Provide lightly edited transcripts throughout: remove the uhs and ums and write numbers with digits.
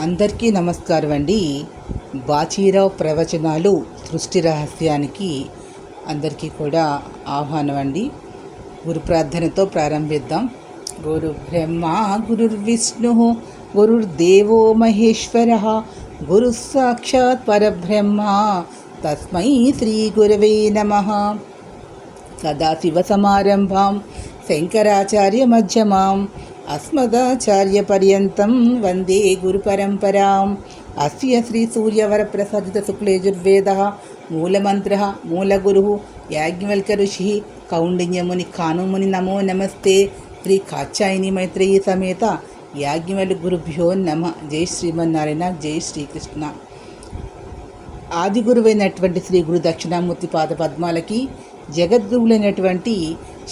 అందరికీ నమస్కారం అండి. బాచీరావు ప్రవచనాలు సృష్టి రహస్యానికి అందరికీ కూడా ఆహ్వానం అండి. గురు ప్రార్థనతో ప్రారంభిద్దాం. గురు బ్రహ్మ గురుర్విష్ణు గురుర్దేవో మహేశ్వర గురు సాక్షాత్ పరబ్రహ్మ తస్మై శ్రీ గురవే నమః. సదాశివసమారంభాం శంకరాచార్య మధ్యమాం అస్మదాచార్యపర్యంతం వందే గురుపరంపరాం. అస్య శ్రీ సూర్యవరప్రసాదిత శుక్లయజుర్వేదః మూలమంత్రః మూలగురుః యాజ్ఞవల్క్య ఋషిః కౌండిన్యముని కానుముని నమో నమస్తే. శ్రీ కాత్యాయని మైత్రేయీ సమేత యాజ్ఞవల్క్య గురుభ్యో నమః. జై శ్రీమన్నారాయణ, జై శ్రీకృష్ణ. ఆది గురువైనటువంటి శ్రీ గురు దక్షిణామూర్తి పాదపద్మాలకి, జగద్గురువులైనటువంటి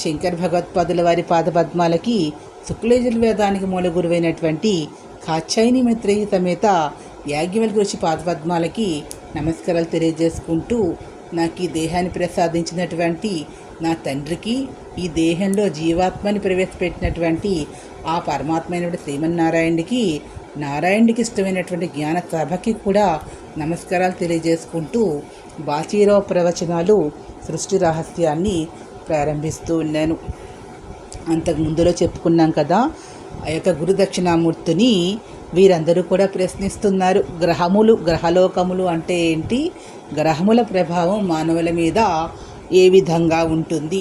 శంకర్ భగవత్పాదుల వారి పాదపద్మాలకి, శుక్లయజుర్వేదానికి మూల గురువైనటువంటి కాత్యాయని మైత్రేయీ సమేత యాజ్ఞవల్క్య ఋషి పాదపద్మాలకి నమస్కారాలు తెలియజేసుకుంటూ, నాకు ఈ దేహాన్ని ప్రసాదించినటువంటి నా తండ్రికి, ఈ దేహంలో జీవాత్మని ప్రవేశపెట్టినటువంటి ఆ పరమాత్మైనటువంటి శ్రీమన్నారాయణుడికి, నారాయణుడికి ఇష్టమైనటువంటి జ్ఞాన సభకి కూడా నమస్కారాలు తెలియజేసుకుంటూ బాచీరావు ప్రవచనాలు సృష్టి రహస్యాన్ని ప్రారంభిస్తూ ఉన్నాను. అంతకు ముందులో చెప్పుకున్నాం కదా, ఆ యొక్క గురు దక్షిణామూర్తిని వీరందరూ కూడా ప్రశ్నిస్తున్నారు. గ్రహలోకములు అంటే ఏంటి, గ్రహముల ప్రభావం మానవుల మీద ఏ విధంగా ఉంటుంది,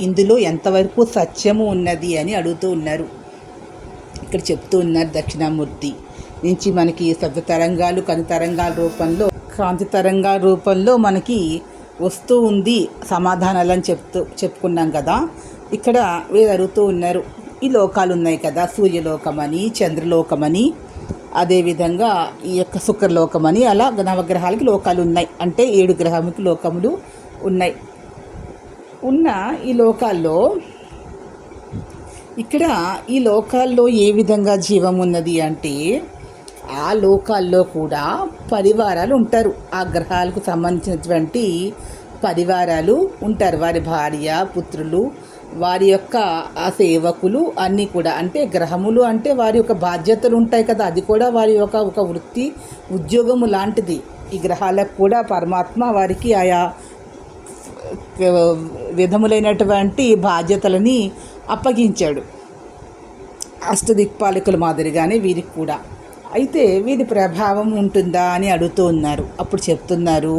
ఇందులో ఎంతవరకు సత్యము ఉన్నది అని అడుగుతూ ఉన్నారు. ఇక్కడ చెప్తూ ఉన్నారు దక్షిణామూర్తి నుంచి మనకి శబ్ద తరంగాలు, కను తరంగాల రూపంలో, కాంతి తరంగాల రూపంలో మనకి వస్తూ ఉంది సమాధానాలని చెప్పుకున్నాం కదా. ఇక్కడ వీరు అడుగుతూ ఉన్నారు, ఈ లోకాలు ఉన్నాయి కదా, సూర్యలోకమని, చంద్రలోకమని, అదేవిధంగా ఈ యొక్క శుక్రలోకమని, అలా నవగ్రహాలకి లోకాలు ఉన్నాయి. అంటే 7 గ్రహాలకి లోకములు ఉన్నాయి. ఉన్న ఈ లోకాల్లో, ఇక్కడ ఈ లోకాల్లో ఏ విధంగా జీవం ఉన్నది అంటే, ఆ లోకాల్లో కూడా పరివారాలు ఉంటారు. ఆ గ్రహాలకు సంబంధించినటువంటి పరివారాలు ఉంటారు. వారి భార్య, పుత్రులు, వారి యొక్క ఆ సేవకులు అన్నీ కూడా. అంటే గ్రహములు అంటే వారి యొక్క బాధ్యతలు ఉంటాయి కదా, అది కూడా వారి యొక్క ఒక వృత్తి, ఉద్యోగము లాంటిది. ఈ గ్రహాలకు కూడా పరమాత్మ వారికి ఆయా విధములైనటువంటి బాధ్యతలని అప్పగించాడు, అష్టదిక్పాలకుల మాదిరిగానే వీరికి కూడా. అయితే వీరి ప్రభావం ఉంటుందా అని అడుగుతూ ఉన్నారు. అప్పుడు చెప్తున్నారు,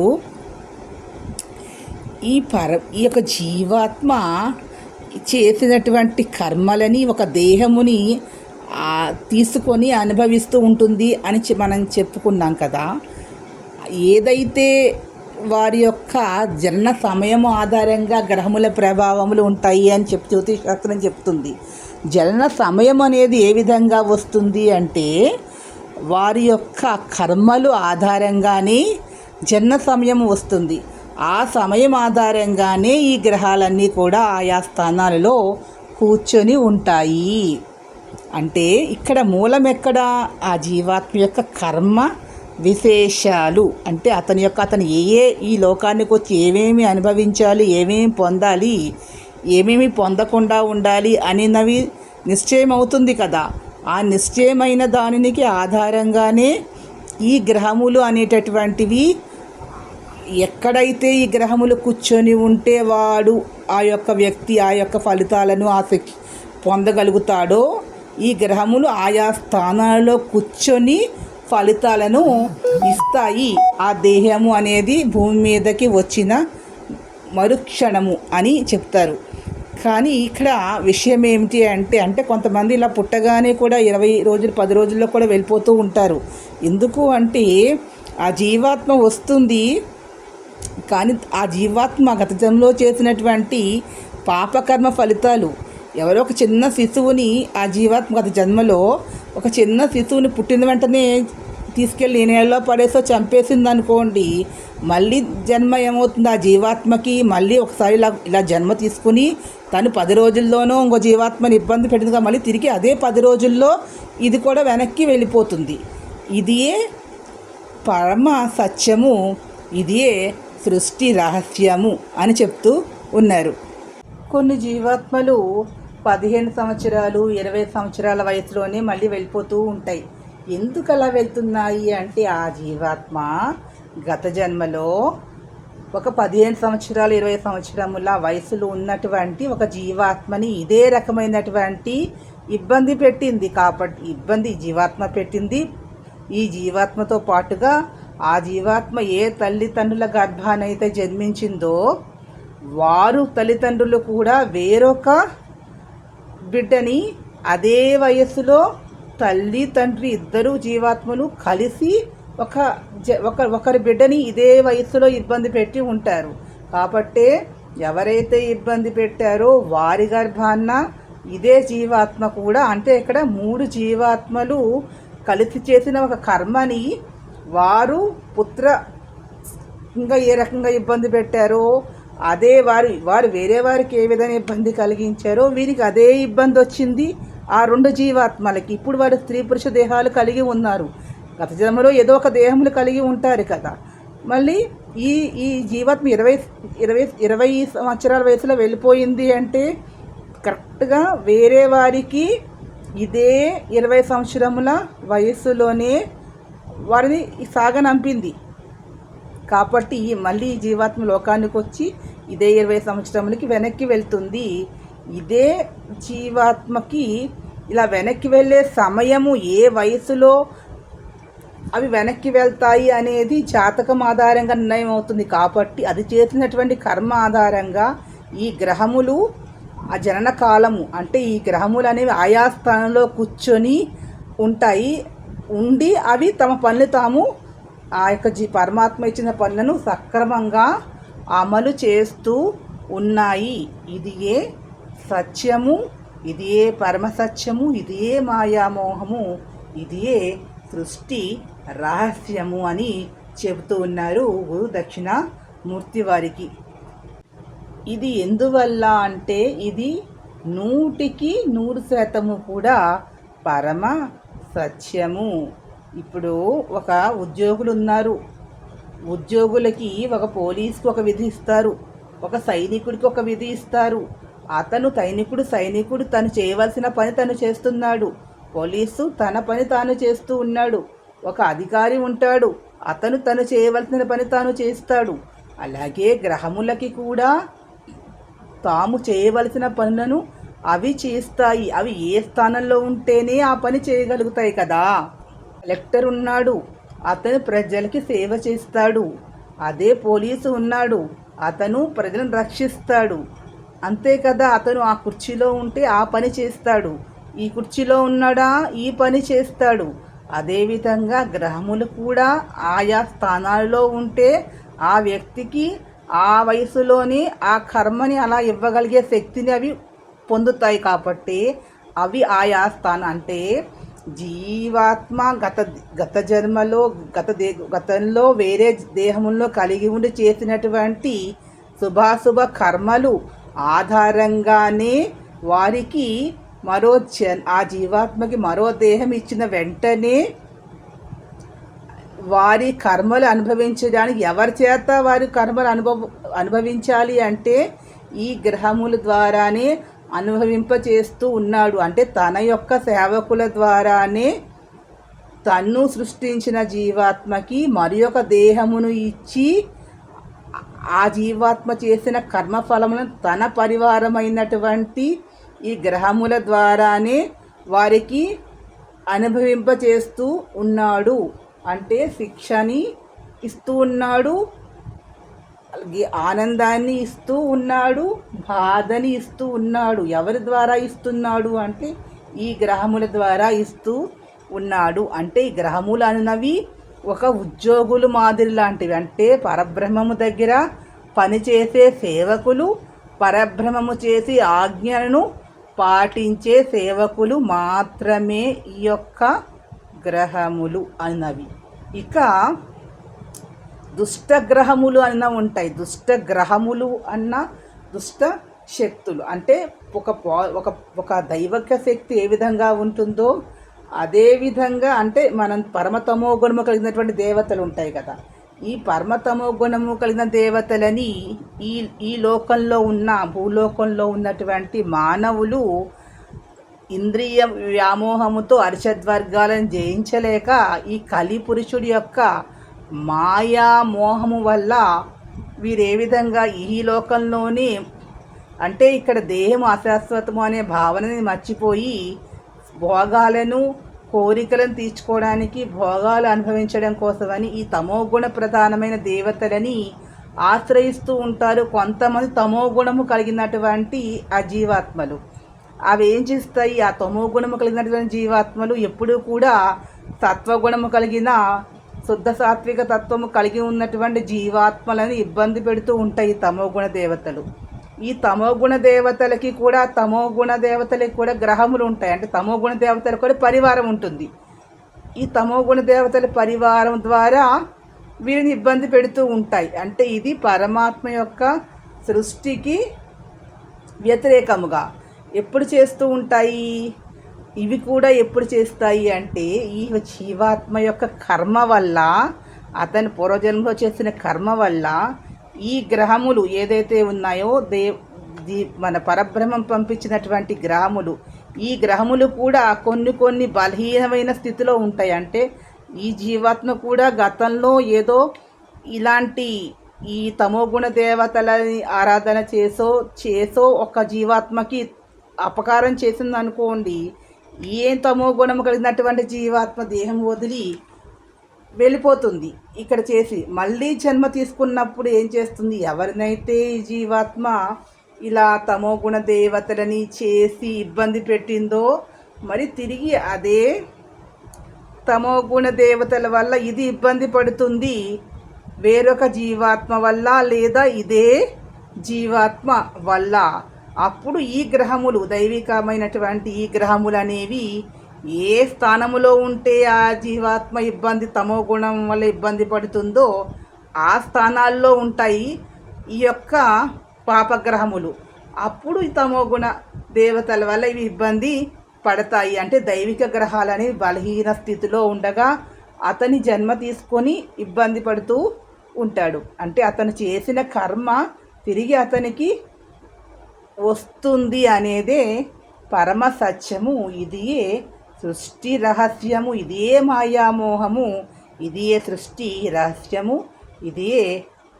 ఈ యొక్క జీవాత్మ చేసినటువంటి కర్మలని ఒక దేహముని తీసుకొని అనుభవిస్తూ ఉంటుంది అని మనం చెప్పుకున్నాం కదా. ఏదైతే వారి యొక్క జనన సమయం ఆధారంగా గ్రహముల ప్రభావములు ఉంటాయి అని జ్యోతిషశాస్త్రం చెప్తుంది. జనన సమయం అనేది ఏ విధంగా వస్తుంది అంటే, వారి యొక్క కర్మలు ఆధారంగానే జనన సమయం వస్తుంది. ఆ సమయం ఆధారంగానే ఈ గ్రహాలన్నీ కూడా ఆయా స్థానాలలో కూర్చొని ఉంటాయి. అంటే ఇక్కడ మూలం ఎక్కడ, ఆ జీవాత్మ యొక్క కర్మ విశేషాలు. అంటే అతను ఈ లోకానికి వచ్చి ఏమేమి అనుభవించాలి, ఏమేమి పొందాలి, ఏమేమి పొందకుండా ఉండాలి అనేవి నిశ్చయం అవుతుంది కదా. ఆ నిశ్చయమైన దానికి ఆధారంగానే ఈ గ్రహములు అనేటటువంటివి, ఎక్కడైతే ఈ గ్రహములు కూర్చొని ఉంటే వాడు ఆ యొక్క వ్యక్తి ఆ యొక్క ఫలితాలను పొందగలుగుతాడో, ఈ గ్రహములు ఆయా స్థానాలలో కూర్చొని ఫలితాలను ఇస్తాయి. ఆ దేహము అనేది భూమి మీదకి వచ్చిన మరుక్షణము అని చెప్తారు. కానీ ఇక్కడ విషయం ఏమిటి అంటే కొంతమంది ఇలా పుట్టగానే కూడా 20 రోజులు 10 రోజుల్లో కూడా వెళ్ళిపోతూ ఉంటారు. ఎందుకు అంటే, ఆ జీవాత్మ వస్తుంది, కానీ ఆ జీవాత్మ గత జన్మలో చేసినటువంటి పాపకర్మ ఫలితాలు, ఎవరో ఒక చిన్న శిశువుని, ఆ జీవాత్మ గత జన్మలో ఒక చిన్న శిశువుని పుట్టిన వెంటనే తీసుకెళ్ళి నీళ్ళలో పడేసో చంపేసింది అనుకోండి, మళ్ళీ జన్మ ఏమవుతుంది ఆ జీవాత్మకి, మళ్ళీ ఒకసారి ఇలా జన్మ తీసుకుని తను 10 రోజుల్లోనూ ఇంకో జీవాత్మని ఇబ్బంది పెట్టిందిగా, మళ్ళీ తిరిగి అదే 10 రోజుల్లో ఇది కూడా వెనక్కి వెళ్ళిపోతుంది. ఇదియే పరమ సత్యము, ఇదియే సృష్టి రహస్యము అని చెప్తూ ఉన్నారు. కొన్ని జీవాత్మలు 15 సంవత్సరాలు 20 సంవత్సరాల వయసులోనే మళ్ళీ వెళ్ళిపోతూ ఉంటాయి. ఎందుకు అలా వెళ్తున్నాయి అంటే ఆ జీవాత్మ గత జన్మలో ఒక 15 సంవత్సరాలు 20 సంవత్సరముల వయసులో ఉన్నటువంటి ఒక జీవాత్మని ఇదే రకమైనటువంటి ఇబ్బంది పెట్టింది. కాబట్టి ఇబ్బంది జీవాత్మ పెట్టింది. ఈ జీవాత్మతో పాటుగా ఆ జీవాత్మ ఏ తల్లిదండ్రుల గర్భానైతే జన్మించిందో వారు తల్లిదండ్రులు కూడా వేరొక బిడ్డని అదే వయస్సులో తల్లి తండ్రి ఇద్దరు జీవాత్మలు కలిసి ఒకరి బిడ్డని ఇదే వయస్సులో ఇబ్బంది పెట్టి ఉంటారు. కాబట్టే ఎవరైతే ఇబ్బంది పెట్టారో వారి గర్భాన్న ఇదే జీవాత్మ కూడా, అంటే ఇక్కడ 3 జీవాత్మలు కలిసి చేసిన ఒక కర్మని వారు ఇంకా ఏ రకంగా ఇబ్బంది పెట్టారో అదే వారు వేరే వారికి ఏ విధంగా ఇబ్బంది కలిగించారో వీరికి అదే ఇబ్బంది వచ్చింది ఆ 2 జీవాత్మలకి. ఇప్పుడు వారు స్త్రీ పురుష దేహాలు కలిగి ఉన్నారు. గత జన్మలో ఏదో ఒక దేహములు కలిగి ఉంటారు కదా. మళ్ళీ ఈ జీవాత్మ 20 సంవత్సరాల వయసులో వెళ్ళిపోయింది అంటే కరెక్ట్గా వేరే వారికి ఇదే 20 సంవత్సరముల వయస్సులోనే వారిని సాగనంపింది. కాబట్టి మళ్ళీ ఈ జీవాత్మ లోకానికి వచ్చి ఇదే 20 సంవత్సరములకి వెనక్కి వెళ్తుంది. ఇదే జీవాత్మకి ఇలా వెనక్కి వెళ్ళే సమయము ఏ వయసులో అవి వెనక్కి వెళ్తాయి అనేది జాతకం ఆధారంగా నిర్ణయం అవుతుంది. కాబట్టి అది చేసినటువంటి కర్మ ఆధారంగా ఈ గ్రహములు ఆ జనన కాలము, అంటే ఈ గ్రహములు అనేవి ఆయా స్థానంలో కూర్చొని ఉండి అవి తమ పనులు తాము ఆ యొక్క పరమాత్మ ఇచ్చిన పనులను సక్రమంగా అమలు చేస్తూ ఉన్నాయి. ఇదియే సత్యము, ఇదియే పరమసత్యము, ఇదియే మాయామోహము, ఇదియే సృష్టి రహస్యము అని చెబుతూ ఉన్నారు గురు దక్షిణామూర్తి వారికి. ఇది ఎందువల్ల అంటే ఇది 100కి 100% కూడా పరమ సత్యము. ఇప్పుడు ఒక ఉద్యోగులు ఉన్నారు. ఉద్యోగులకి ఒక పోలీసుకి ఒక విధి ఇస్తారు, ఒక సైనికుడికి ఒక విధి ఇస్తారు. అతను సైనికుడు తను చేయవలసిన పని తను చేస్తున్నాడు, పోలీసు తన పని తాను చేస్తూ ఉన్నాడు. ఒక అధికారి ఉంటాడు, తను చేయవలసిన పని తాను చేస్తాడు. అలాగే గ్రహములకి కూడా తాము చేయవలసిన పనులను అవి చేస్తాయి. అవి ఏ స్థానంలో ఉంటేనే ఆ పని చేయగలుగుతాయి కదా. కలెక్టర్ ఉన్నాడు, అతను ప్రజలకి సేవ చేస్తాడు. అదే పోలీసు ఉన్నాడు, అతను ప్రజలను రక్షిస్తాడు. అంతే కదా, అతను ఆ కుర్చీలో ఉంటే ఆ పని చేస్తాడు. ఈ కుర్చీలో ఉన్నాడా ఈ పని చేస్తాడు. అదేవిధంగా గ్రహములు కూడా ఆయా స్థానాల్లో ఉంటే ఆ వ్యక్తికి ఆ వయసులోని ఆ కర్మని అలా ఇవ్వగలిగే శక్తిని అవి పొందుతాయి. కాబట్టి అవి ఆయా స్థానం, అంటే జీవాత్మ గత జన్మలో గతంలో వేరే దేహంలో కలిగి ఉండి చేసినటువంటి శుభాశుభ కర్మలు ఆధారంగానే వారికి ఆ జీవాత్మకి మరో దేహం ఇచ్చిన వెంటనే వారి కర్మలు అనుభవించడానికి ఎవరి చేత వారి కర్మలు అనుభవించాలి అంటే ఈ గ్రహముల ద్వారానే అనుభవింపచేస్తూ ఉన్నాడు. అంటే తన యొక్క సేవకుల ద్వారానే తన్ను సృష్టించిన జీవాత్మకి మరి ఒక దేహమును ఇచ్చి ఆ జీవాత్మ చేసిన కర్మఫలములను తన పరివారమైనటువంటి ఈ గ్రహముల ద్వారానే వారికి అనుభవింపచేస్తూ ఉన్నాడు. అంటే శిక్షని ఇస్తూ ఉన్నాడు, ఆనందాన్ని ఇస్తూ ఉన్నాడు, బాధని ఇస్తూ ఉన్నాడు. ఎవరి ద్వారా ఇస్తున్నాడు అంటే ఈ గ్రహముల ద్వారా ఇస్తూ ఉన్నాడు. అంటే ఈ గ్రహములు అన్నవి ఒక ఉద్యోగులు మాదిరి లాంటివి. అంటే పరబ్రహ్మము దగ్గర పనిచేసే సేవకులు, పరబ్రహ్మము చేసి ఆజ్ఞలను పాటించే సేవకులు మాత్రమే ఈ యొక్క గ్రహములు అన్నవి. ఇక దుష్టగ్రహములు అన్న ఉంటాయి. దుష్టగ్రహములు అన్న దుష్ట శక్తులు అంటే ఒక దైవక శక్తి ఏ విధంగా ఉంటుందో అదే విధంగా, అంటే మనం పరమతమో గుణము కలిగినటువంటి దేవతలు ఉంటాయి కదా. ఈ పరమతమో గుణము కలిగిన దేవతలని ఈ లోకంలో ఉన్న భూలోకంలో ఉన్నటువంటి మానవులు ఇంద్రియ వ్యామోహముతో అరిషద్వర్గాలను జయించలేక ఈ కలి పురుషుడి యొక్క మాయా మోహము వల్ల వీరు ఏ విధంగా ఈ లోకంలోనే అంటే ఇక్కడ దేహం అశాశ్వతము అనే భావనని మర్చిపోయి భోగాలను కోరికలను తీర్చుకోవడానికి భోగాలు అనుభవించడం కోసమని ఈ తమోగుణ ప్రధానమైన దేవతలని ఆశ్రయిస్తూ ఉంటారు కొంతమంది తమోగుణము కలిగినటువంటి ఆ జీవాత్మలు. అవి ఏం చేస్తాయి? ఆ తమోగుణము కలిగినటువంటి జీవాత్మలు ఎప్పుడూ కూడా సత్వగుణము కలిగిన శుద్ధ సాత్విక తత్వము కలిగి ఉన్నటువంటి జీవాత్మలను ఇబ్బంది పెడుతూ ఉంటాయి ఈ తమోగుణ దేవతలు. ఈ తమోగుణ దేవతలకి కూడా గ్రహములు ఉంటాయి. అంటే తమోగుణ దేవతలకు కూడా పరివారం ఉంటుంది. ఈ తమోగుణ దేవతల పరివారం ద్వారా వీరిని ఇబ్బంది పెడుతూ ఉంటాయి. అంటే ఇది పరమాత్మ యొక్క సృష్టికి వ్యతిరేకముగా ఎప్పుడు చేస్తూ ఉంటాయి? ఇవి కూడా ఎప్పుడు చేస్తాయి అంటే ఈ జీవాత్మ యొక్క కర్మ వల్ల, అతని పూర్వజన్మలో చేసిన కర్మ వల్ల ఈ గ్రహములు ఏదైతే ఉన్నాయో మన పరబ్రహ్మం పంపించినటువంటి గ్రహములు, ఈ గ్రహములు కూడా కొన్ని బలహీనమైన స్థితిలో ఉంటాయి. అంటే ఈ జీవాత్మ కూడా గతంలో ఏదో ఇలాంటి ఈ తమోగుణ దేవతలని ఆరాధన చేసో ఒక జీవాత్మకి అపకారం చేసింది అనుకోండి, ఏం తమో గుణము కలిగినటువంటి జీవాత్మ దేహం వదిలి వెళ్ళిపోతుంది. ఇక్కడ చేసి మళ్ళీ జన్మ తీసుకున్నప్పుడు ఏం చేస్తుంది? ఎవరినైతే ఈ జీవాత్మ ఇలా తమో గుణ దేవతలని చేసి ఇబ్బంది పెట్టిందో మరి తిరిగి అదే తమో గుణ దేవతల వల్ల ఇది ఇబ్బంది పడుతుంది వేరొక జీవాత్మ వల్ల, లేదా ఇదే జీవాత్మ వల్ల. అప్పుడు ఈ గ్రహములు, దైవికమైనటువంటి ఈ గ్రహములు అనేవి ఏ స్థానములో ఉంటే ఆ జీవాత్మ తమో గుణం వల్ల ఇబ్బంది పడుతుందో ఆ స్థానాల్లో ఉంటాయి ఈ యొక్క పాపగ్రహములు. అప్పుడు ఈ తమోగుణ దేవతల వల్ల ఇవి ఇబ్బంది పడతాయి. అంటే దైవిక గ్రహాలని బలహీన స్థితిలో ఉండగా అతని జన్మ తీసుకొని ఇబ్బంది పడుతూ ఉంటాడు. అంటే అతను చేసిన కర్మ తిరిగి అతనికి వస్తుంది అనేదే పరమ సత్యము. ఇదియే సృష్టి రహస్యము, ఇదే మాయామోహము, ఇదే సృష్టి రహస్యము, ఇదే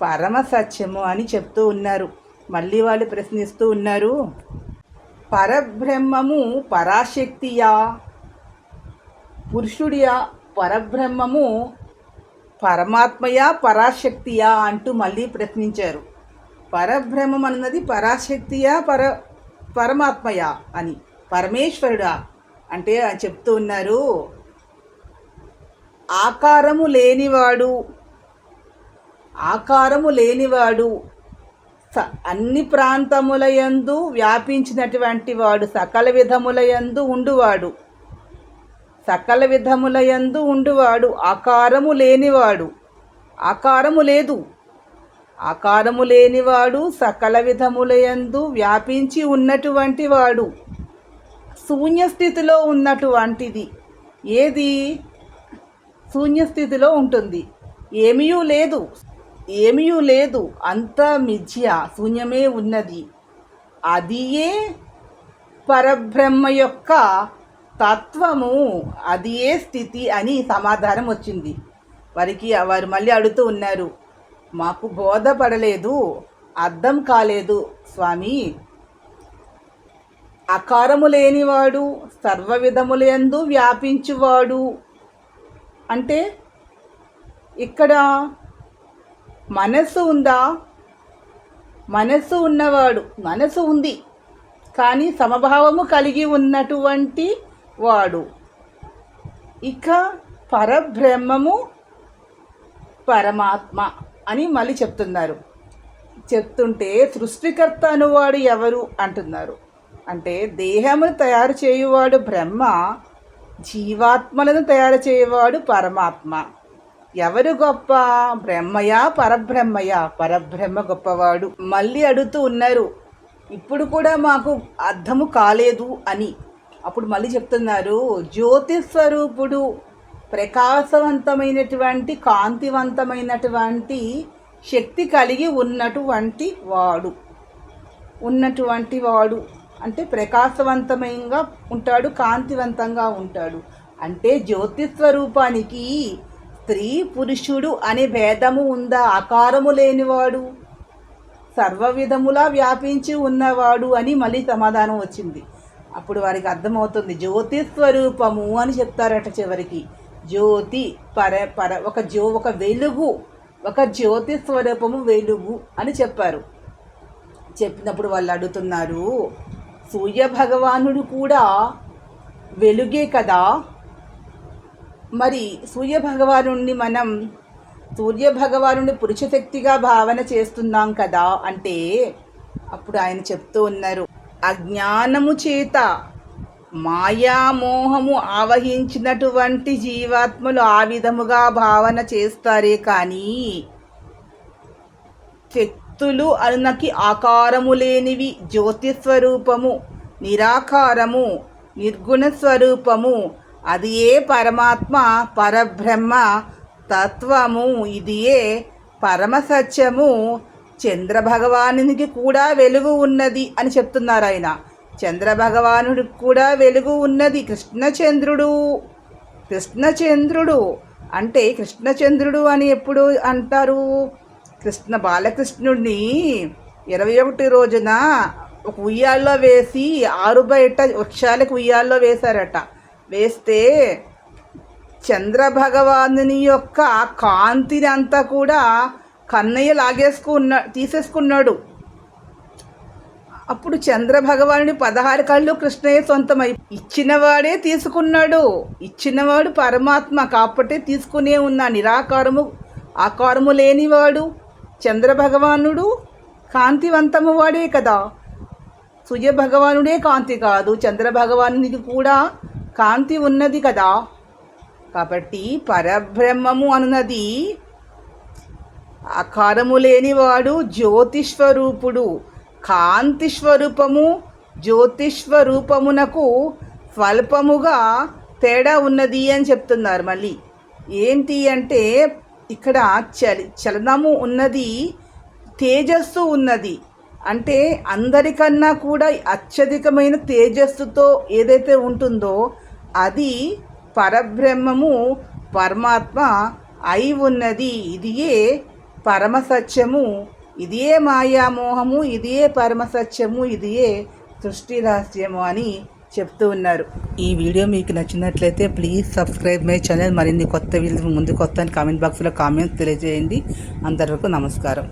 పరమ సత్యము అని చెప్తూ ఉన్నారు. మళ్ళీ వాళ్ళు ప్రశ్నిస్తూ ఉన్నారు, పరబ్రహ్మము పరాశక్తియా, పురుషుడియా, పరబ్రహ్మము పరమాత్మయా పరాశక్తియా అంటూ మళ్ళీ ప్రశ్నించారు. పరబ్రహ్మం అన్నది పరాశక్తియా పరమాత్మయా అని, పరమేశ్వరుడా అంటే చెప్తూ ఉన్నారు. ఆకారము లేనివాడు అన్ని ప్రాంతములయందు వ్యాపించినటువంటి వాడు, సకల విధములయందు ఉండువాడు, ఆకారము లేనివాడు, ఆకారము లేనివాడు, సకల విధములయందు వ్యాపించి ఉన్నటువంటి వాడు, శూన్యస్థితిలో ఉన్నటువంటిది. ఏది శూన్యస్థితిలో ఉంటుంది, ఏమీ లేదు, అంతా మిథ్య, శూన్యమే ఉన్నది. అదియే పరబ్రహ్మ యొక్క తత్వము, అదియే స్థితి అని సమాధానం వచ్చింది. వారు మళ్ళీ అడుగుతూ ఉన్నారు, మాకు బోధపడలేదు, అర్థం కాలేదు స్వామి. అకారము లేనివాడు, సర్వ విధములందు వ్యాపించువాడు అంటే ఇక్కడ మనస్సు ఉందా? మనస్సు ఉన్నవాడు, మనస్సు ఉంది కానీ సమభావము కలిగి ఉన్నటువంటి వాడు. ఇక పరబ్రహ్మము పరమాత్మ అని మళ్ళీ చెప్తుంటే సృష్టికర్త అనువాడు ఎవరు అంటున్నారు. అంటే దేహమును తయారు చేయువాడు బ్రహ్మ, జీవాత్మలను తయారు చేయవాడు పరమాత్మ. ఎవరు గొప్ప? బ్రహ్మయా పరబ్రహ్మయా? పరబ్రహ్మ గొప్పవాడు. మళ్ళీ అడుగుతూ ఉన్నారు, ఇప్పుడు కూడా మాకు అర్థము కాలేదు అని. అప్పుడు మళ్ళీ చెప్తున్నారు, జ్యోతిస్వరూపుడు, ప్రకాశవంతమైనటువంటి కాంతివంతమైనటువంటి శక్తి కలిగి ఉన్నటువంటి వాడు అంటే ప్రకాశవంతమంగా ఉంటాడు, కాంతివంతంగా ఉంటాడు. అంటే జ్యోతి స్వరూపానికి స్త్రీ పురుషుడు అనే భేదము ఉందా? ఆకారము లేనివాడు, సర్వ విధములా వ్యాపించి ఉన్నవాడు అని మళ్ళీ సమాధానం వచ్చింది. అప్పుడు వారికి అర్థమవుతుంది, జ్యోతి స్వరూపము అని చెప్తారట చివరికి. జ్యోతి ఒక వెలుగు, ఒక జ్యోతి స్వరూపము వెలుగు అని చెప్పారు. చెప్పినప్పుడు వాళ్ళు అడుగుతున్నారు, సూర్య భగవానుడు కూడా వెలుగే కదా, మరి సూర్య భగవానుడిని పురుష శక్తిగా భావన చేస్తున్నాం కదా అంటే, అప్పుడు ఆయన చెప్తూ ఉన్నారు, అజ్ఞానము చేత మాయామోహము ఆవహించినటువంటి జీవాత్మలు ఆ విధముగా భావన చేస్తారే కానీ శక్తులు అనునకి ఆకారము లేనివి, జ్యోతి స్వరూపము, నిరాకారము, నిర్గుణ స్వరూపము, అది ఏ పరమాత్మ పరబ్రహ్మ తత్వము, ఇది ఏ పరమసత్యము. చంద్రభగవానునికి కూడా వెలుగు ఉన్నది అని చెప్తున్నారు ఆయన. చంద్రభగవానుడికి కూడా వెలుగు ఉన్నది. కృష్ణచంద్రుడు అంటే కృష్ణచంద్రుడు అని ఎప్పుడు అంటారు? బాలకృష్ణుడిని 21 రోజున ఒక ఉయ్యాల్లో వేసి 6 బయట వృక్షాలకు ఉయ్యాల్లో వేశారట. వేస్తే చంద్రభగవానుని యొక్క కాంతిని అంతా కూడా కన్నయ్య తీసేసుకున్నాడు. అప్పుడు చంద్రభగవానుడి 16 కళ్ళు కృష్ణయ్య సొంతమై ఇచ్చినవాడే తీసుకున్నాడు. ఇచ్చినవాడు పరమాత్మ కాబట్టి తీసుకునే ఉన్న నిరాకారము ఆకారము లేనివాడు చంద్రభగవానుడు కాంతివంతము వాడే కదా. సూర్యభగవానుడే కాంతి కాదు, చంద్రభగవానునికి కూడా కాంతి ఉన్నది కదా. కాబట్టి పరబ్రహ్మము అన్నది ఆకారము లేనివాడు, జ్యోతిస్వరూపుడు. కాంతిస్వరూపము జ్యోతిస్వరూపమునకు స్వల్పముగా తేడా ఉన్నది అని చెప్తున్నారు. మళ్ళీ ఏంటి అంటే ఇక్కడ చలనము ఉన్నది, తేజస్సు ఉన్నది. అంటే అందరికన్నా కూడా అత్యధికమైన తేజస్సుతో ఏదైతే ఉంటుందో అది పరబ్రహ్మము, పరమాత్మ అయి ఉన్నది. ఇదియే పరమసత్యము, ఇదే మాయామోహము, ఇదే పరమసత్యము, ఇదే సృష్టి రహస్యము అని చెప్తూ ఉన్నారు. ఈ వీడియో మీకు నచ్చినట్లయితే ప్లీజ్ సబ్స్క్రైబ్ మై ఛానల్. మరిన్ని కొత్త వీడియో ముందుకు వస్తాను. కామెంట్ బాక్స్లో కామెంట్స్ తెలియజేయండి. అందరికీ నమస్కారం.